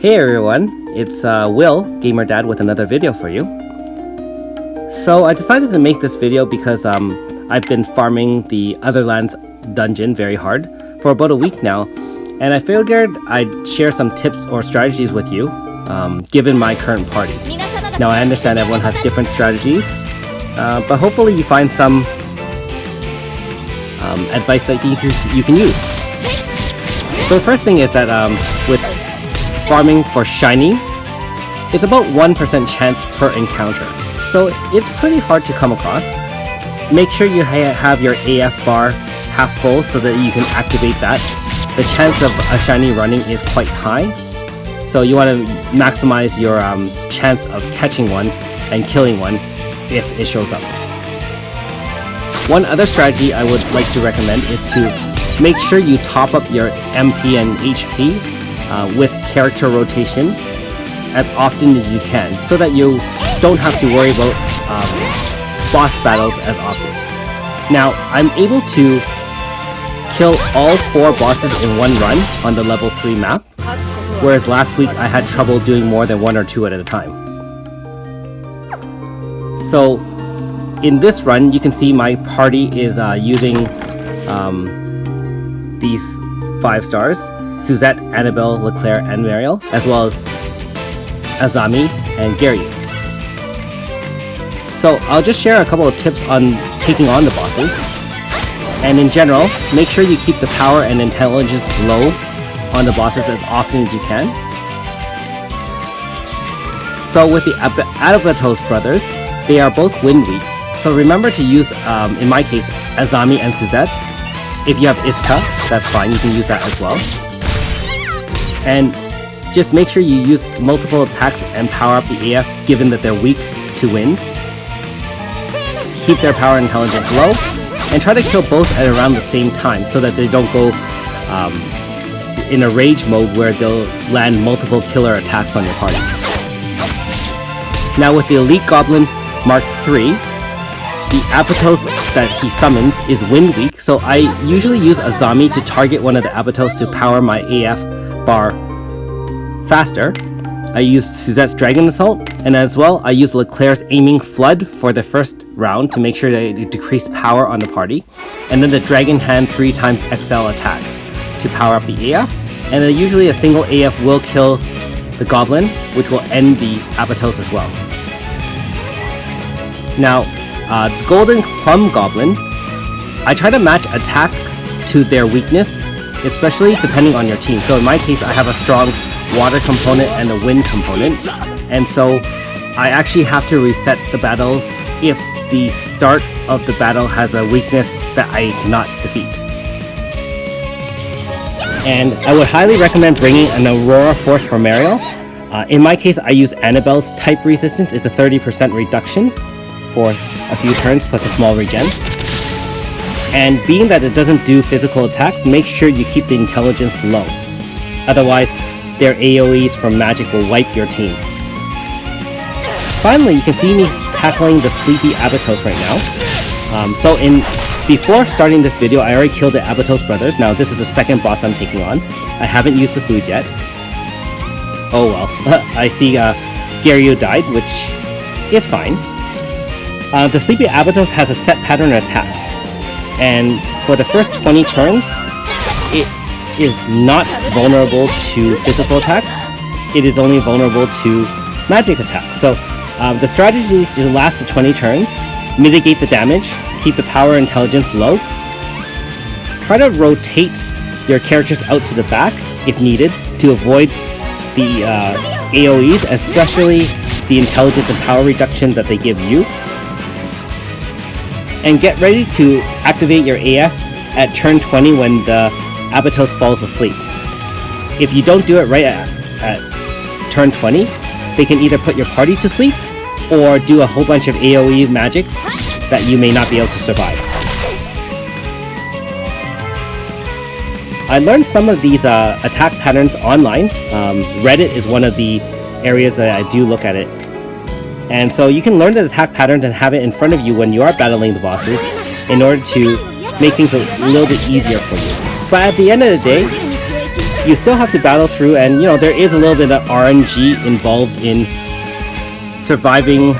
Hey everyone, it's Will, Gamer Dad, with another video for you. So I decided to make this video because I've been farming the Otherlands dungeon very hard for about a week now, and I figured I'd share some tips or strategies with you, given my current party. Now I understand everyone has different strategies, but hopefully you find some advice that you can use. So the first thing is that with farming for shinies, it's about 1% chance per encounter, so it's pretty hard to come across. Make sure you have your AF bar half full so that you can activate that. The chance of a shiny running is quite high, so you want to maximize your chance of catching one and killing one if it shows up. One other strategy I would like to recommend is to make sure you top up your MP and HP with character rotation as often as you can, so that you don't have to worry about boss battles as often. Now, I'm able to kill all 4 bosses in one run on the level 3 map, whereas last week I had trouble doing more than 1 or 2 at a time. So in this run, you can see my party is using these 5 stars: Suzette, Annabelle, Leclerc, and Mariel, as well as Azami and Garyu. So I'll just share a couple of tips on taking on the bosses. And in general, make sure you keep the power and intelligence low on the bosses as often as you can. So with the Abbetos brothers, they are both wind weak. So remember to use, in my case, Azami and Suzette. If you have Iska, that's fine, you can use that as well. And just make sure you use multiple attacks and power up the AF, given that they're weak to wind. Keep their power and intelligence low, and try to kill both at around the same time so that they don't go in a rage mode where they'll land multiple killer attacks on your party. Now with the Elite Goblin Mark III, the Abbetos that he summons is wind weak, so I usually use Azami to target one of the Abbetos to power my AF bar faster. I use Suzette's Dragon Assault, and as well I use Leclerc's Aiming Flood for the first round to make sure that it decreased power on the party, and then the Dragon Hand 3 times XL attack to power up the AF, and then usually a single AF will kill the Goblin, which will end the Abbetos as well. Now, the Golden Plum Goblin, I try to match attack to their weakness, especially depending on your team. So in my case, I have a strong water component and a wind component, and so I actually have to reset the battle if the start of the battle has a weakness that I cannot defeat. And I would highly recommend bringing an Aurora Force for Mariel. In my case, I use Annabelle's type resistance. It's a 30% reduction for a few turns plus a small regen. And being that it doesn't do physical attacks, make sure you keep the intelligence low. Otherwise, their AoEs from magic will wipe your team. Finally, you can see me tackling the sleepy Abbetos right now. Before starting this video, I already killed the Abbetos brothers. Now this is the second boss I'm taking on. I haven't used the food yet. Oh well. I see Garyu died, which is fine. The sleepy Abbetos has a set pattern of attacks, and for the first 20 turns, it is not vulnerable to physical attacks. It is only vulnerable to magic attacks. So the strategy is to last the 20 turns, mitigate the damage, keep the power and intelligence low. Try to rotate your characters out to the back if needed to avoid the AoEs, especially the intelligence and power reduction that they give you. And get ready to activate your AF at turn 20 when the Abbetos falls asleep. If you don't do it right at turn 20, they can either put your party to sleep or do a whole bunch of AoE magics that you may not be able to survive. I learned some of these attack patterns online. Reddit is one of the areas that I do look at it. And so you can learn the attack patterns and have it in front of you when you are battling the bosses in order to make things a little bit easier for you. But at the end of the day, you still have to battle through, and you know, there is a little bit of RNG involved in surviving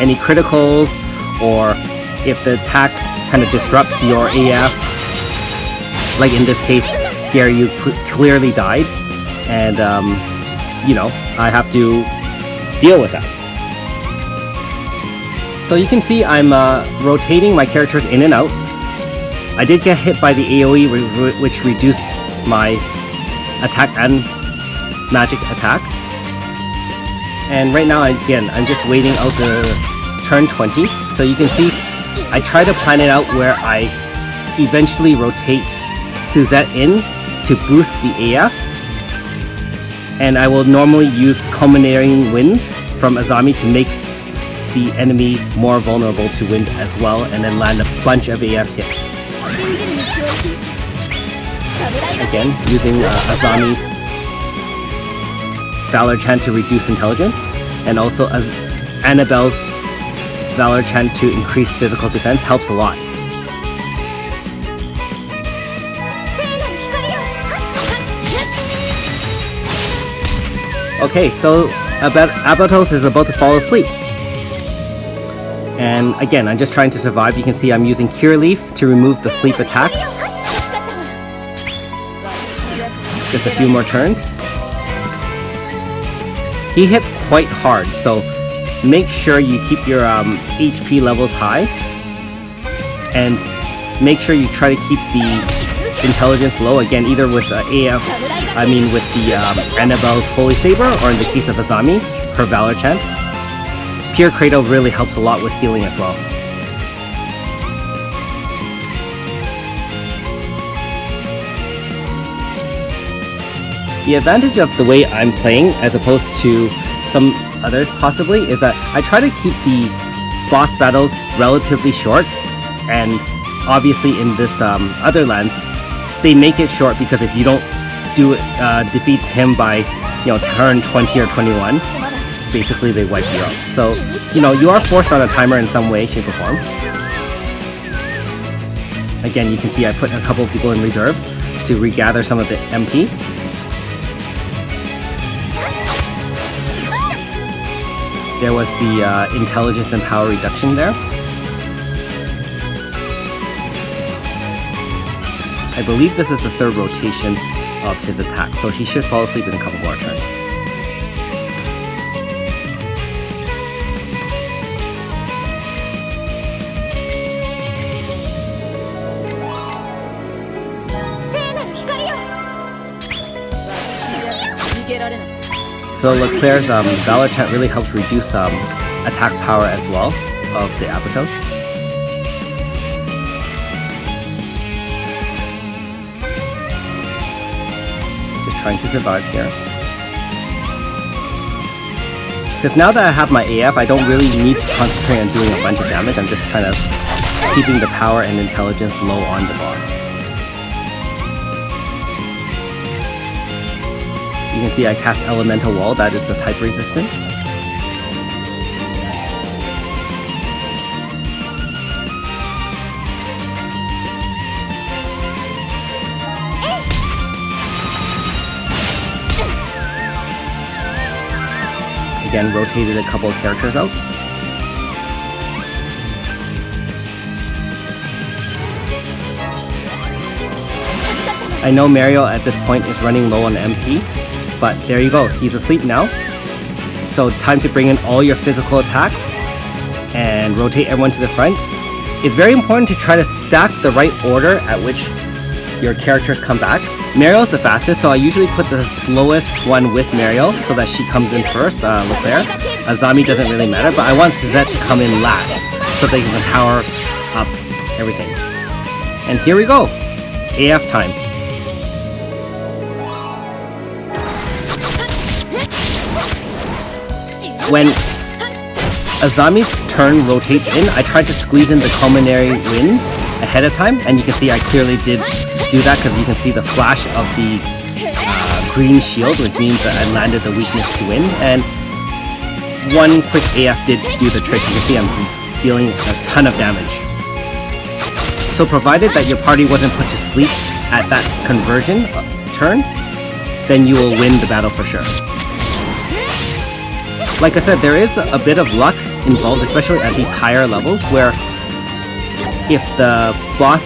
any criticals, or if the attack kind of disrupts your AF. Like in this case, here you clearly died, and you know, I have to deal with that. So you can see I'm rotating my characters in and out. I did get hit by the AoE, which reduced my attack and magic attack. And right now, again, I'm just waiting out the turn 20. So you can see I try to plan it out where I eventually rotate Suzette in to boost the AF. And I will normally use culminating winds from Azami to make the enemy more vulnerable to wind as well, and then land a bunch of AF hits. Again, using Azami's Valor Chant to reduce intelligence, and also as Annabelle's Valor Chant to increase physical defense helps a lot. Okay, so Abbetos is about to fall asleep. And again, I'm just trying to survive. You can see I'm using Cure Leaf to remove the sleep attack. Just a few more turns. He hits quite hard, so make sure you keep your HP levels high. And make sure you try to keep the intelligence low, again, either with with the Annabelle's Holy Saber, or in the case of Azami, her Valor Chant. Pure Cradle really helps a lot with healing as well. The advantage of the way I'm playing, as opposed to some others possibly, is that I try to keep the boss battles relatively short, and obviously in this Otherlands, they make it short because if you don't defeat him by turn 20 or 21, basically they wipe you out. So, you are forced on a timer in some way, shape, or form. Again, you can see I put a couple of people in reserve to regather some of the MP. There was the intelligence and power reduction there. I believe this is the third rotation of his attack, so he should fall asleep in a couple more turns. So Leclerc's Valor Chant really helps reduce attack power as well of the Abbetos. Just trying to survive here. Because now that I have my AF, I don't really need to concentrate on doing a bunch of damage. I'm just kind of keeping the power and intelligence low on the boss. You can see I cast Elemental Wall, that is the type resistance. Again, rotated a couple of characters out. I know Mario at this point is running low on MP, but there you go, he's asleep now. So time to bring in all your physical attacks and rotate everyone to the front. It's very important to try to stack the right order at which your characters come back. Mario's the fastest, so I usually put the slowest one with Mario so that she comes in first, Leclerc. Azami doesn't really matter, but I want Suzette to come in last so they can power up everything. And here we go, AF time. When Azami's turn rotates in, I tried to squeeze in the culinary winds ahead of time, and you can see I clearly did do that because you can see the flash of the green shield, which means that I landed the weakness to wind, and one quick AF did do the trick. You can see I'm dealing a ton of damage. So provided that your party wasn't put to sleep at that conversion turn, then you will win the battle for sure. Like I said, there is a bit of luck involved, especially at these higher levels, where if the boss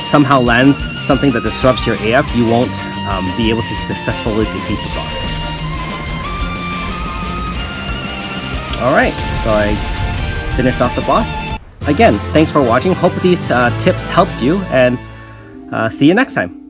somehow lands something that disrupts your AF, you won't be able to successfully defeat the boss. Alright, so I finished off the boss. Again, thanks for watching. Hope these tips helped you, and see you next time.